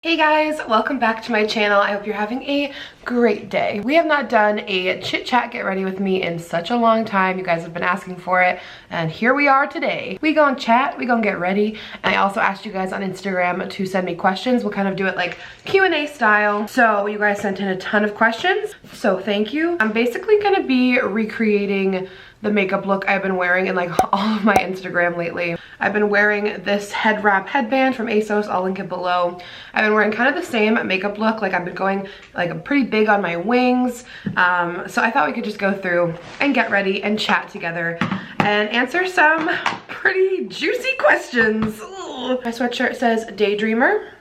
Hey guys, welcome back to my channel. I hope you're having a great day. We have not done a chit chat get ready with me in such a long time. You guys have been asking for it and here we are today. We gonna chat, we gonna get ready. And I also asked you guys on Instagram to send me questions. We'll kind of do it like Q&A style. So you guys sent in a ton of questions, so thank you. I'm basically gonna be recreating the makeup look I've been wearing in like all of my Instagram lately. I've been wearing this head wrap headband from ASOS, I'll link it below. I've been wearing kind of the same makeup look, like I've been going like pretty big on my wings. So I thought we could just go through and get ready and chat together and answer some pretty juicy questions. Ugh. My sweatshirt says Daydreamer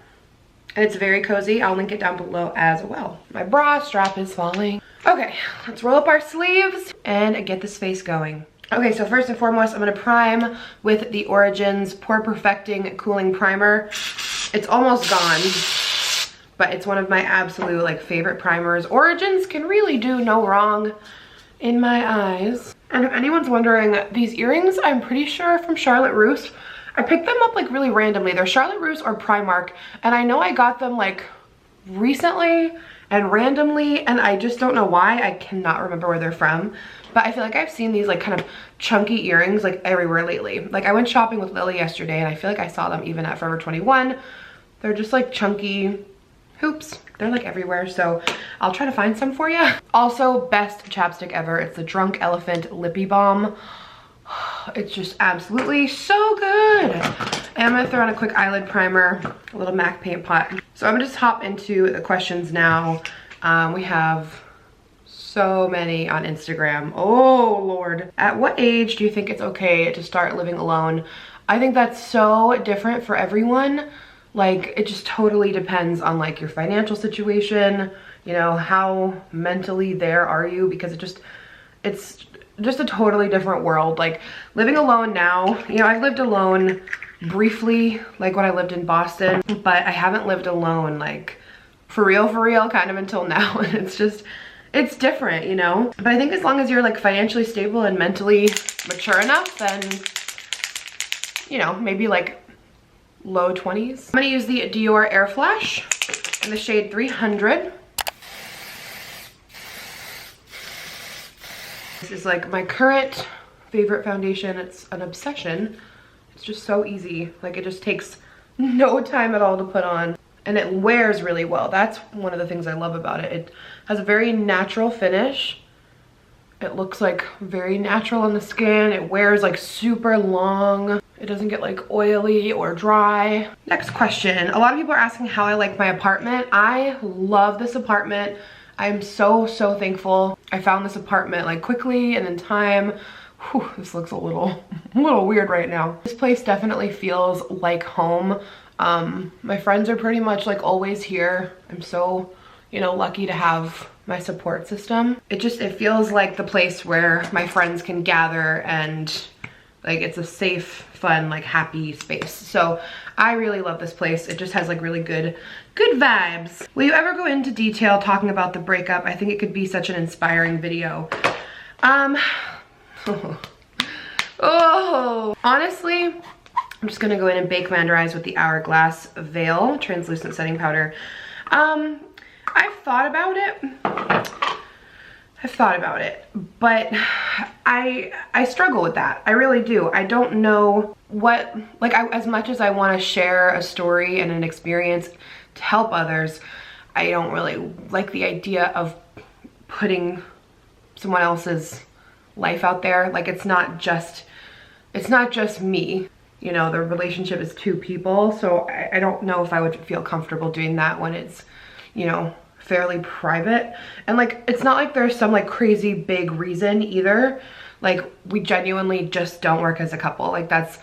and it's very cozy. I'll link it down below as well. My bra strap is falling. Okay, let's roll up our sleeves and get this face going. Okay, so first and foremost, I'm gonna prime with the Origins Pore Perfecting Cooling Primer. It's almost gone, but it's one of my absolute like favorite primers. Origins can really do no wrong in my eyes. And if anyone's wondering, these earrings, I'm pretty sure are from Charlotte Russe. I picked them up like really randomly. They're Charlotte Russe or Primark, and I know I got them like recently and randomly, and I just don't know why. I cannot remember where they're from, but I feel like I've seen these like kind of chunky earrings like everywhere lately. Like I went shopping with Lily yesterday and I feel like I saw them even at Forever 21. They're just like chunky hoops. They're like everywhere, so I'll try to find some for you. Also, best chapstick ever. It's the Drunk Elephant Lippy Balm. It's just absolutely so good. And I'm gonna throw on a quick eyelid primer, a little MAC paint pot. So I'm gonna just hop into the questions now. We have so many on Instagram. Oh Lord. At what age do you think it's okay to start living alone? I think that's so different for everyone. Like it just totally depends on like your financial situation, you know, how mentally there are you, because it's just a totally different world. Like living alone now, you know, I lived alone briefly like when I lived in Boston, but I haven't lived alone like for real kind of until now. And it's different, you know. But I think as long as you're like financially stable and mentally mature enough, then you know, maybe like low 20s. I'm gonna use the Dior Air Flash in the shade 300. This is like my current favorite foundation. It's an obsession. It's just so easy. Like it just takes no time at all to put on. And it wears really well. That's one of the things I love about it. It has a very natural finish. It looks like very natural on the skin. It wears like super long. It doesn't get like oily or dry. Next question. A lot of people are asking how I like my apartment. I love this apartment. I'm so thankful I found this apartment like quickly and in time. Whew, this looks a little weird right now. This place definitely feels like home. My friends are pretty much like always here. I'm so, you know, lucky to have my support system. It feels like the place where my friends can gather and like it's a safe, fun, like happy space. So I really love this place. It just has like really good vibes. Will you ever go into detail talking about the breakup? I think it could be such an inspiring video. Oh, honestly, I'm just gonna go in and bake my under eyes with the Hourglass Veil Translucent Setting Powder. I've thought about it, but I struggle with that. I really do. I don't know what, like as much as I want to share a story and an experience to help others, I don't really like the idea of putting someone else's life out there. Like it's not just me. You know, the relationship is two people, so I don't know if I would feel comfortable doing that when it's, you know, fairly private. And like it's not like there's some like crazy big reason either. Like we genuinely just don't work as a couple. Like that's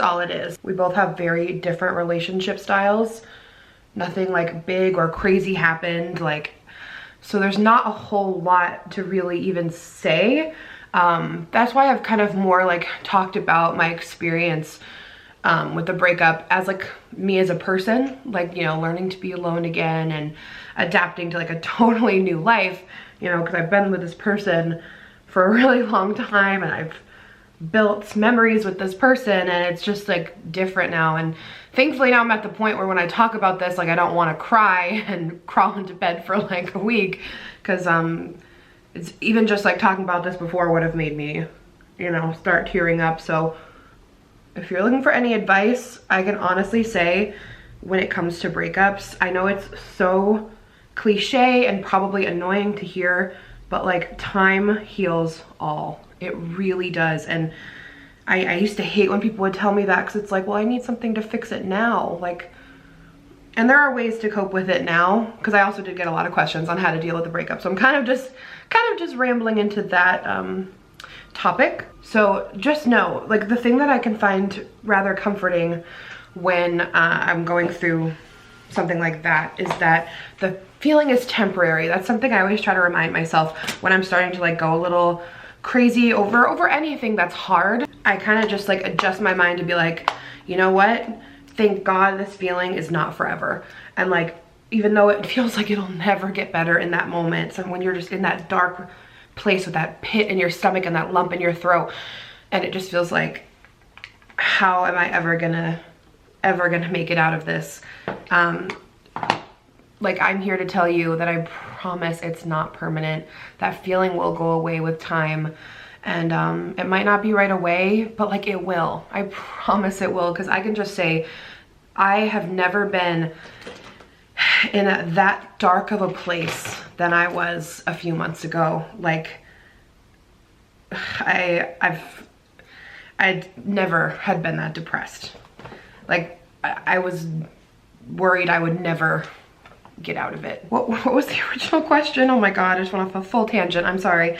all it is. We both have very different relationship styles. Nothing like big or crazy happened, like, so there's not a whole lot to really even say. That's why I've kind of more like talked about my experience with the breakup as like me as a person, like, you know, learning to be alone again and adapting to like a totally new life, you know, because I've been with this person for a really long time and I've built memories with this person, and it's just like different now. And thankfully now I'm at the point where when I talk about this, like I don't want to cry and crawl into bed for like a week, because it's even just like talking about this before would have made me, you know, start tearing up. So if you're looking for any advice, I can honestly say when it comes to breakups, I know it's so cliche and probably annoying to hear, but like time heals all. It really does. And I used to hate when people would tell me that, because it's like, well, I need something to fix it now. Like, and there are ways to cope with it now, because I also did get a lot of questions on how to deal with the breakup. So I'm kind of just rambling into that topic. So just know, like, the thing that I can find rather comforting when I'm going through something like that is that the feeling is temporary. That's something I always try to remind myself when I'm starting to like go a little crazy over anything that's hard. I kind of just like adjust my mind to be like, you know what? Thank God this feeling is not forever. And like, even though it feels like it'll never get better in that moment, so when you're just in that dark place with that pit in your stomach and that lump in your throat, and it just feels like, how am I ever gonna make it out of this? Like, I'm here to tell you that I promise it's not permanent. That feeling will go away with time. And it might not be right away, but like it will. I promise it will, because I can just say I have never been in that dark of a place than I was a few months ago. Like, I'd never had been that depressed. Like, I was worried I would never get out of it. What was the original question? Oh my God, I just went off a full tangent. I'm sorry.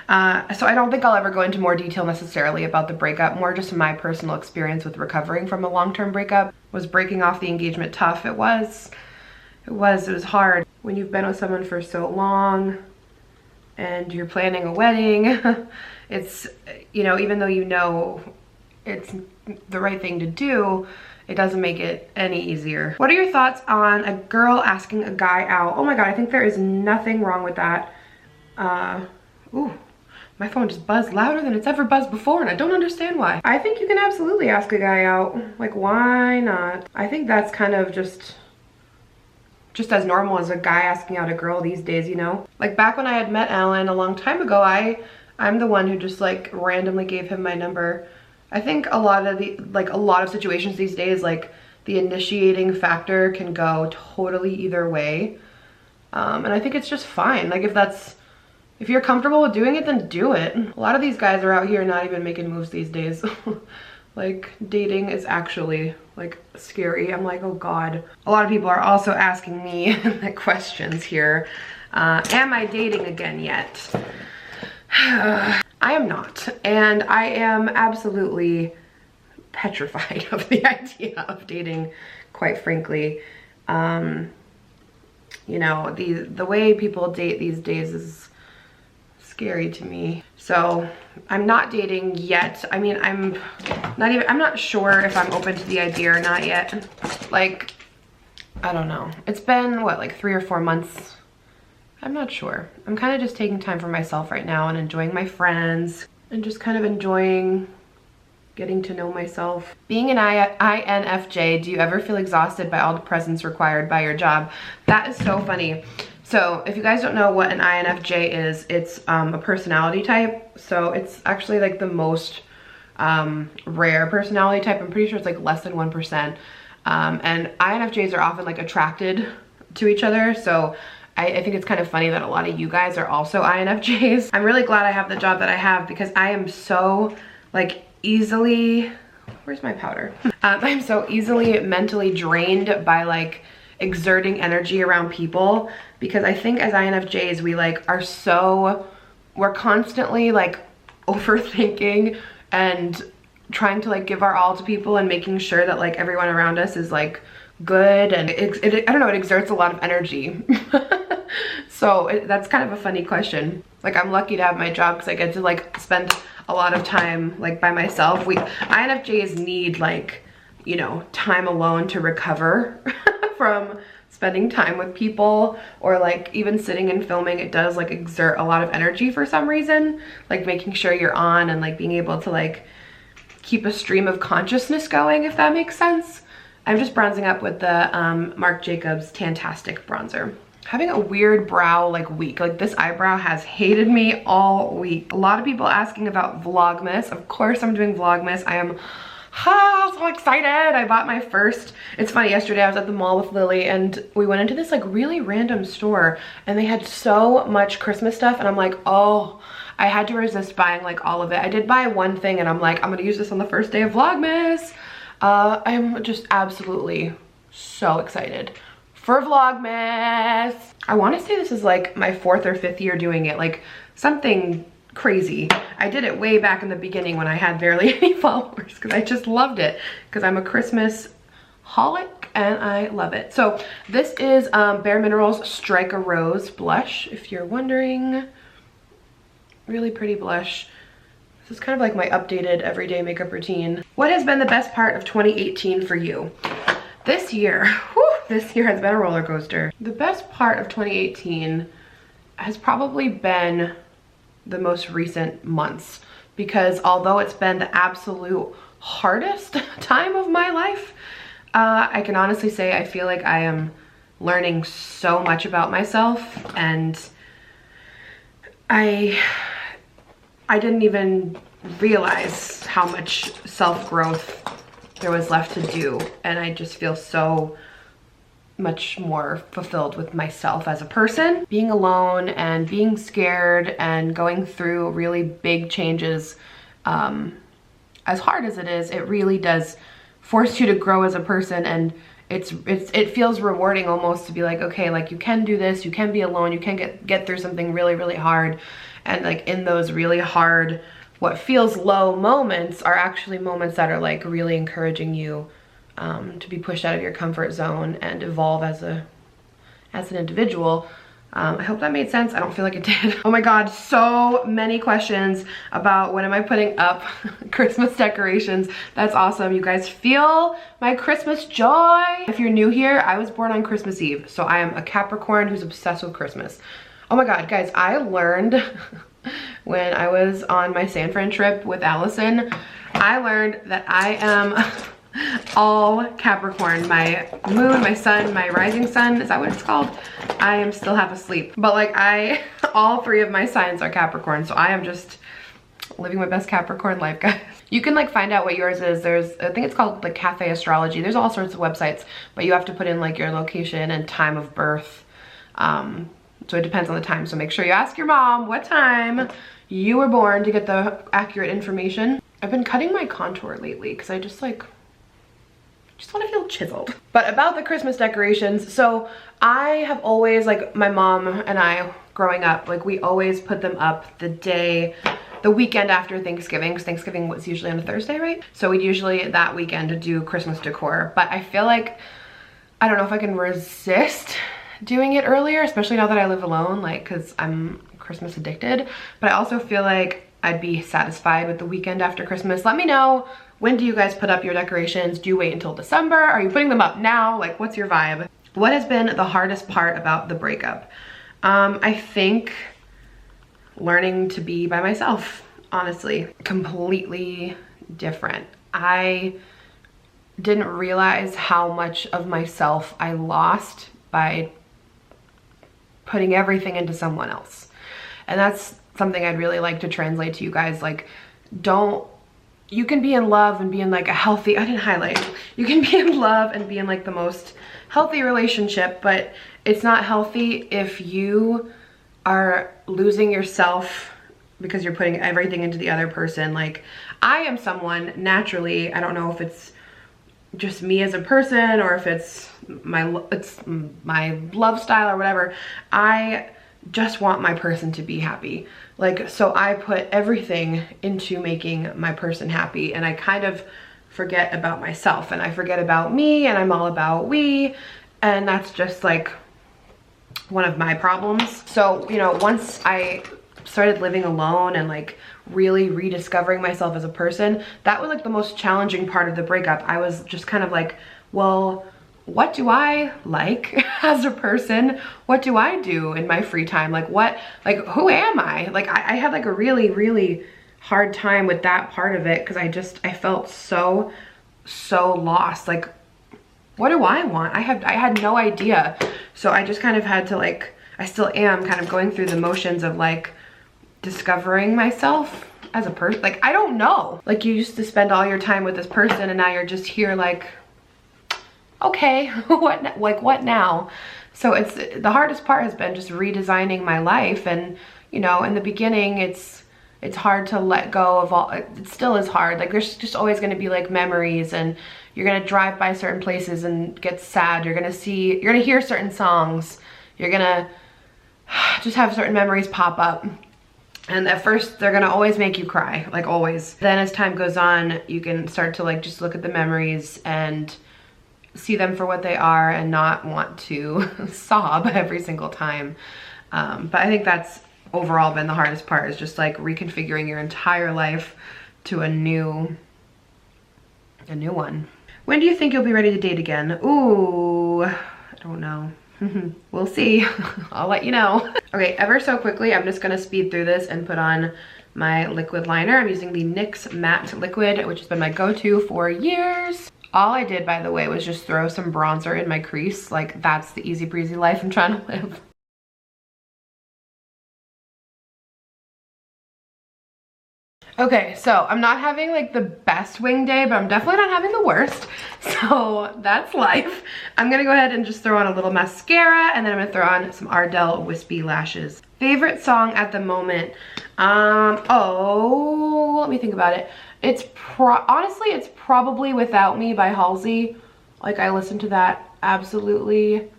So I don't think I'll ever go into more detail necessarily about the breakup, more just my personal experience with recovering from a long-term breakup. Was breaking off the engagement tough? It was hard. When you've been with someone for so long and you're planning a wedding, it's, you know, even though you know it's the right thing to do, it doesn't make it any easier. What are your thoughts on a girl asking a guy out? Oh my God, I think there is nothing wrong with that. Ooh, my phone just buzzed louder than it's ever buzzed before, and I don't understand why. I think you can absolutely ask a guy out. Like, why not? I think that's kind of just as normal as a guy asking out a girl these days, you know? Like, back when I had met Alan a long time ago, I'm the one who just like randomly gave him my number. I think a lot of situations these days, like the initiating factor can go totally either way. And I think it's just fine. Like, if you're comfortable with doing it, then do it. A lot of these guys are out here not even making moves these days. Like, dating is actually like scary. I'm like, oh God. A lot of people are also asking me the questions here. Am I dating again yet? I am not, and I am absolutely petrified of the idea of dating, quite frankly. You know, the way people date these days is scary to me. So I'm not dating yet. I mean, I'm not sure if I'm open to the idea or not yet. Like, I don't know. It's been what, like 3 or 4 months? I'm not sure. I'm kind of just taking time for myself right now and enjoying my friends and just kind of enjoying getting to know myself. Being an INFJ, do you ever feel exhausted by all the presents required by your job? That is so funny. So if you guys don't know what an INFJ is, it's a personality type. So it's actually like the most rare personality type. I'm pretty sure it's like less than 1%. And INFJs are often like attracted to each other. So I think it's kind of funny that a lot of you guys are also INFJs. I'm really glad I have the job that I have, because I am so like easily, where's my powder? I'm so easily mentally drained by like exerting energy around people, because I think as INFJs we like we're constantly like overthinking and trying to like give our all to people and making sure that like everyone around us is like good, and I don't know, it exerts a lot of energy. So that's kind of a funny question. Like, I'm lucky to have my job because I get to like spend a lot of time like by myself. INFJs need like, you know, time alone to recover from spending time with people or like even sitting and filming, it does like exert a lot of energy for some reason. Like making sure you're on and like being able to like keep a stream of consciousness going, if that makes sense. I'm just bronzing up with the Marc Jacobs Tantastic bronzer. Having a weird brow like week. Like this eyebrow has hated me all week. A lot of people asking about vlogmas. Of course I'm doing vlogmas. I am so excited. I bought my first. It's funny, yesterday I was at the mall with Lily and we went into this like really random store and they had so much Christmas stuff and I'm like, oh, I had to resist buying like all of it. I did buy one thing and I'm like, I'm gonna use this on the first day of vlogmas. I'm just absolutely so excited for vlogmas. I want to say this is like my 4th or 5th year doing it, like something crazy. I did it way back in the beginning when I had barely any followers because I just loved it because I'm a Christmas holic and I love it. So this is Bare Minerals Strike a Rose blush, if you're wondering. Really pretty blush. This is kind of like my updated everyday makeup routine. What has been the best part of 2018 for you? This year, this year has been a roller coaster. The best part of 2018 has probably been the most recent months because although it's been the absolute hardest time of my life, I can honestly say I feel like I am learning so much about myself and I didn't even realize how much self-growth there was left to do, and I just feel so much more fulfilled with myself as a person. Being alone and being scared and going through really big changes, as hard as it is, it really does force you to grow as a person, and it feels rewarding almost to be like, okay, like you can do this, you can be alone, you can get through something really, really hard. And like in those really hard, what feels low moments are actually moments that are like really encouraging you to be pushed out of your comfort zone and evolve as an individual. I hope that made sense. I don't feel like it did. Oh my God, so many questions about when am I putting up Christmas decorations. That's awesome. You guys feel my Christmas joy. If you're new here, I was born on Christmas Eve. So I am a Capricorn who's obsessed with Christmas. Oh my God, guys, I learned when I was on my San Fran trip with Allison, I learned that I am all Capricorn. My moon, my sun, my rising sun, is that what it's called? I am still half asleep. But like all 3 of my signs are Capricorn, so I am just living my best Capricorn life, guys. You can like find out what yours is. I think it's called like Cafe Astrology. There's all sorts of websites, but you have to put in like your location and time of birth. So it depends on the time. So make sure you ask your mom what time you were born to get the accurate information. I've been cutting my contour lately because I just want to feel chiseled. But about the Christmas decorations, so I have always, like my mom and I growing up, like we always put them up the weekend after Thanksgiving, because Thanksgiving was usually on a Thursday, right? So we'd usually that weekend do Christmas decor. But I feel like, I don't know if I can resist doing it earlier, especially now that I live alone, like because I'm Christmas addicted. But I also feel like I'd be satisfied with the weekend after Christmas. Let me know, when do you guys put up your decorations? Do you wait until December? Are you putting them up now? Like, what's your vibe? What has been the hardest part about the breakup? I think learning to be by myself, honestly. Completely different. I didn't realize how much of myself I lost by putting everything into someone else. And that's something I'd really like to translate to you guys. Like, you can be in love and be in like a healthy, I didn't highlight. You can be in love and be in like the most healthy relationship, but it's not healthy if you are losing yourself because you're putting everything into the other person. Like, I am someone naturally, I don't know if it's just me as a person or if it's my love style or whatever, I just want my person to be happy. Like, so I put everything into making my person happy, and I kind of forget about myself and I forget about me, and I'm all about we, and that's just like one of my problems. So, you know, once I started living alone and like really rediscovering myself as a person, that was like the most challenging part of the breakup. I was just kind of like, well, what do I like as a person? What do I do in my free time? Like who am I? Like I had like a really, really hard time with that part of it, because I felt so lost. Like, what do I want? I had no idea. So I just kind of had to like, I still am kind of going through the motions of like discovering myself as a person. Like, I don't know. Like, you used to spend all your time with this person and now you're just here like, okay, what now? So it's, the hardest part has been just redesigning my life. And, you know, in the beginning, it's hard to let go of all, it still is hard. Like, there's just always going to be like memories, and you're going to drive by certain places and get sad. You're going to hear certain songs. You're going to just have certain memories pop up. And at first, they're going to always make you cry, like always. Then as time goes on, you can start to like just look at the memories and see them for what they are and not want to sob every single time. But I think that's overall been the hardest part, is just like reconfiguring your entire life to a new one. When do you think you'll be ready to date again? Ooh, I don't know. We'll see. I'll let you know. Okay, ever so quickly, I'm just gonna speed through this and put on my liquid liner. I'm using the NYX Matte Liquid, which has been my go-to for years. All I did, by the way, was just throw some bronzer in my crease. Like, that's the easy breezy life I'm trying to live. Okay, so I'm not having like the best wing day, but I'm definitely not having the worst. So that's life. I'm gonna go ahead and just throw on a little mascara, and then I'm gonna throw on some Ardell Wispy Lashes. Favorite song at the moment? Oh, let me think about it. Honestly, it's probably Without Me by Halsey. Like, I listen to that absolutely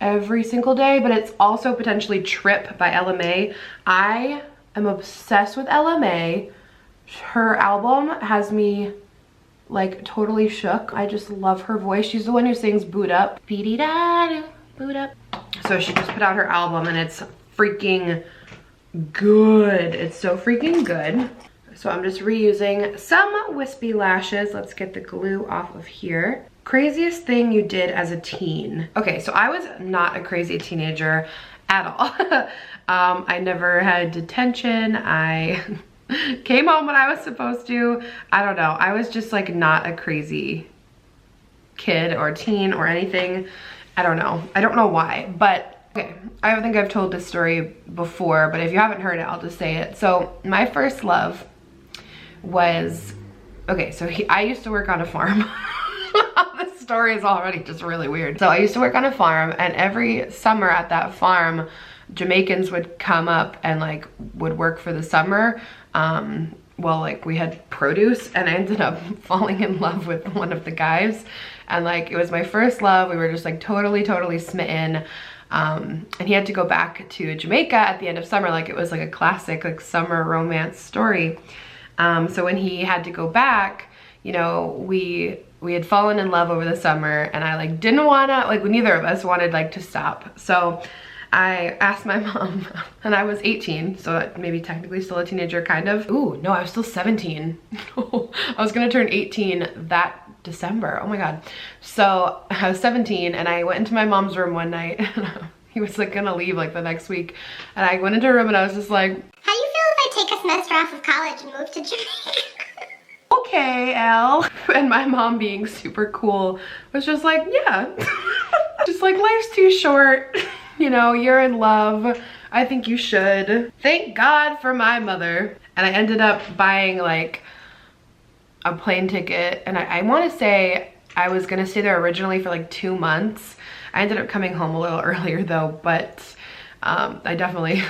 every single day, but it's also potentially Trip by LMA. I am obsessed with LMA. Her album has me like totally shook. I just love her voice. She's the one who sings Boot Up. Boot Up. So she just put out her album and it's freaking good. It's so freaking good. So I'm just reusing some wispy lashes. Let's get the glue off of here. Craziest thing you did as a teen. Okay, so I was not a crazy teenager at all. I never had detention. I came home when I was supposed to. I don't know. I was just like not a crazy kid or teen or anything. I don't know. I don't know why, but okay. I think I've told this story before, but if you haven't heard it, I'll just say it. So my first love was, okay, so I used to work on a farm. This story is already just really weird. So I used to work on a farm, and every summer at that farm, Jamaicans would come up and like would work for the summer. Well, like, we had produce, and I ended up falling in love with one of the guys, and like, it was my first love. We were just like totally smitten. And he had to go back to Jamaica at the end of summer. Like, it was like a classic like summer romance story. So when he had to go back, you know, we had fallen in love over the summer, and I like didn't wanna, like, neither of us wanted like to stop. So I asked my mom, and I was 18, so maybe technically still a teenager, kind of. Ooh, no, I was still 17. I was gonna turn 18 that December, oh my God. So I was 17, and I went into my mom's room one night, and he was like gonna leave like the next week. And I went into her room and I was just like, how do you feel if I take a semester off of college and move to Jamaica? Okay, Elle. And my mom, being super cool, was just like, yeah. Just like, life's too short. You know, you're in love. I think you should. Thank God for my mother. And I ended up buying like a plane ticket. And I want to say I was going to stay there originally for like 2 months. I ended up coming home a little earlier though, but I definitely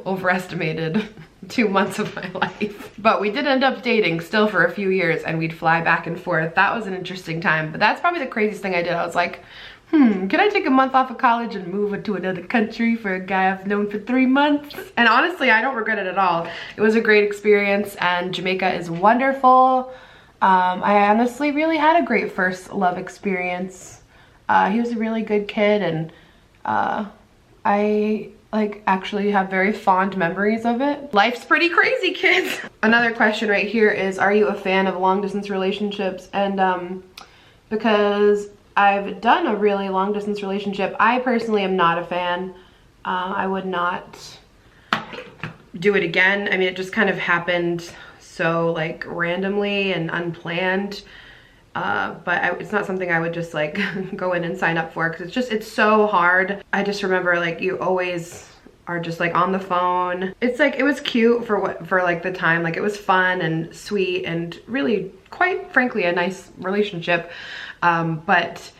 overestimated 2 months of my life. But we did end up dating still for a few years, and we'd fly back and forth. That was an interesting time, but that's probably the craziest thing I did. I was like, can I take a month off of college and move to another country for a guy I've known for 3 months? And honestly, I don't regret it at all. It was a great experience, and Jamaica is wonderful. I honestly really had a great first love experience. He was a really good kid, and I like actually have very fond memories of it. Life's pretty crazy, kids. Another question right here is, are you a fan of long distance relationships? And because I've done a really long distance relationship. I personally am not a fan. I would not do it again. I mean, it just kind of happened so like randomly and unplanned. But it's not something I would just like go in and sign up for, because it's so hard. I just remember like you always are just like on the phone. It's like, it was cute for like the time, like it was fun and sweet and really quite frankly a nice relationship. But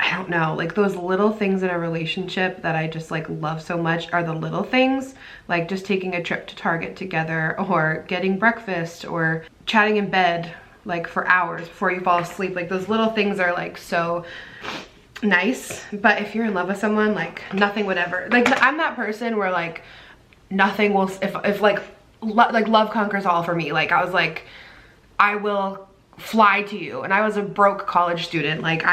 I don't know, like those little things in a relationship that I just like love so much are the little things, like just taking a trip to Target together, or getting breakfast, or chatting in bed like for hours before you fall asleep. Like those little things are like so nice. But if you're in love with someone, like nothing would ever, like I'm that person where like nothing will, if like love conquers all for me. Like I was like, I will fly to you. And I was a broke college student. Like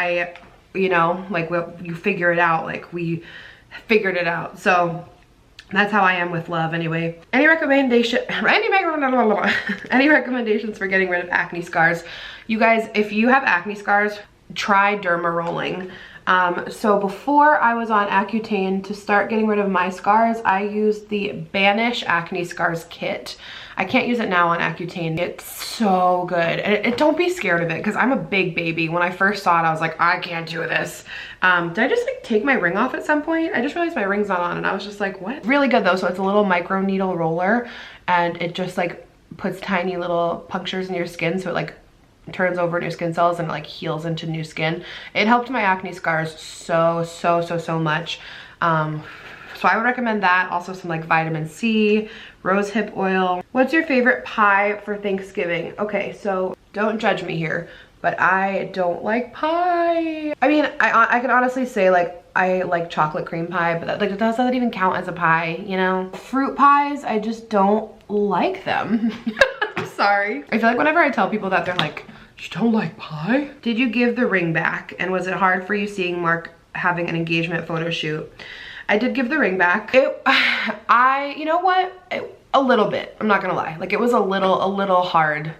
you know, like you figure it out, like we figured it out. So that's how I am with love anyway. Any recommendations for getting rid of acne scars? You guys, if you have acne scars, try derma rolling. So before I was on Accutane, to start getting rid of my scars, I used the Banish Acne Scars Kit. I can't use it now on Accutane. It's so good. And don't be scared of it, because I'm a big baby. When I first saw it, I was like, I can't do this. Did I just like take my ring off at some point? I just realized my ring's not on, and I was just like, what? Really good though. So it's a little micro needle roller, and it just like puts tiny little punctures in your skin, so it like turns over new skin cells and it like heals into new skin. It helped my acne scars so much. So I would recommend that. Also some like vitamin C, rose hip oil. What's your favorite pie for Thanksgiving? Okay, so don't judge me here, but I don't like pie. I mean, I can honestly say like I like chocolate cream pie, but that doesn't even count as a pie, you know? Fruit pies, I just don't like them. I'm sorry. I feel like whenever I tell people that, they're like, you don't like pie? Did you give the ring back? And was it hard for you seeing Mark having an engagement photo shoot? I did give the ring back. You know what? A little bit, I'm not gonna lie. Like it was a little hard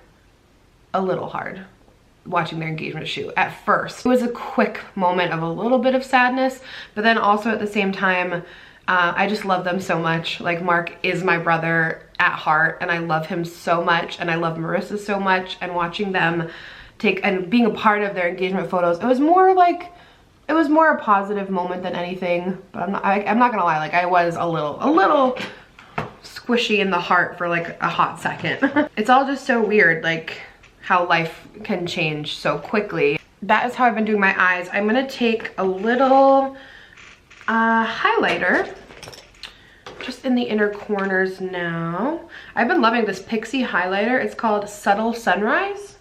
watching their engagement shoot at first. It was a quick moment of a little bit of sadness, but then also at the same time, I just love them so much. Like Mark is my brother at heart, and I love him so much, and I love Marissa so much, and watching them and being a part of their engagement photos, it was more a positive moment than anything. But I'm not gonna lie, like I was a little squishy in the heart for like a hot second. It's all just so weird, like how life can change so quickly. That is how I've been doing my eyes. I'm gonna take a little highlighter just in the inner corners now. I've been loving this Pixie highlighter. It's called Subtle Sunrise.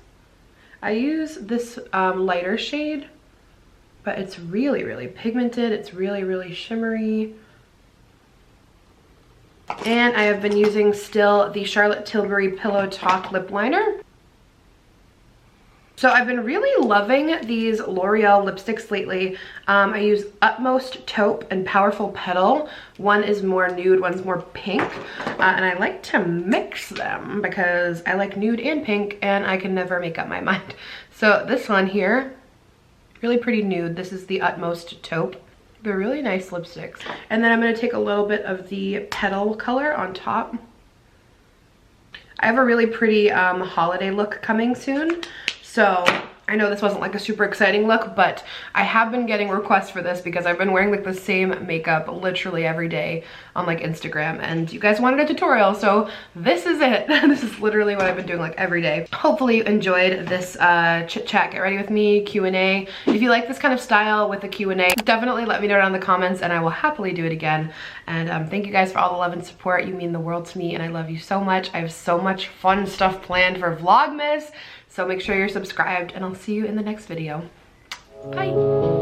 I use this lighter shade, but it's really pigmented. It's really shimmery. And I have been using still the Charlotte Tilbury Pillow Talk lip liner. So I've been really loving these L'Oreal lipsticks lately. I use Utmost Taupe and Powerful Petal. One is more nude, one's more pink. And I like to mix them because I like nude and pink, and I can never make up my mind. So this one here, really pretty nude. This is the Utmost Taupe. They're really nice lipsticks. And then I'm gonna take a little bit of the Petal color on top. I have a really pretty holiday look coming soon. So I know this wasn't like a super exciting look, but I have been getting requests for this because I've been wearing like the same makeup literally every day on like Instagram, and you guys wanted a tutorial, so this is it. This is literally what I've been doing like every day. Hopefully you enjoyed this chit chat, get ready with me, Q&A. If you like this kind of style with the Q&A, definitely let me know down in the comments and I will happily do it again. And thank you guys for all the love and support. You mean the world to me and I love you so much. I have so much fun stuff planned for Vlogmas. So make sure you're subscribed, and I'll see you in the next video. Bye.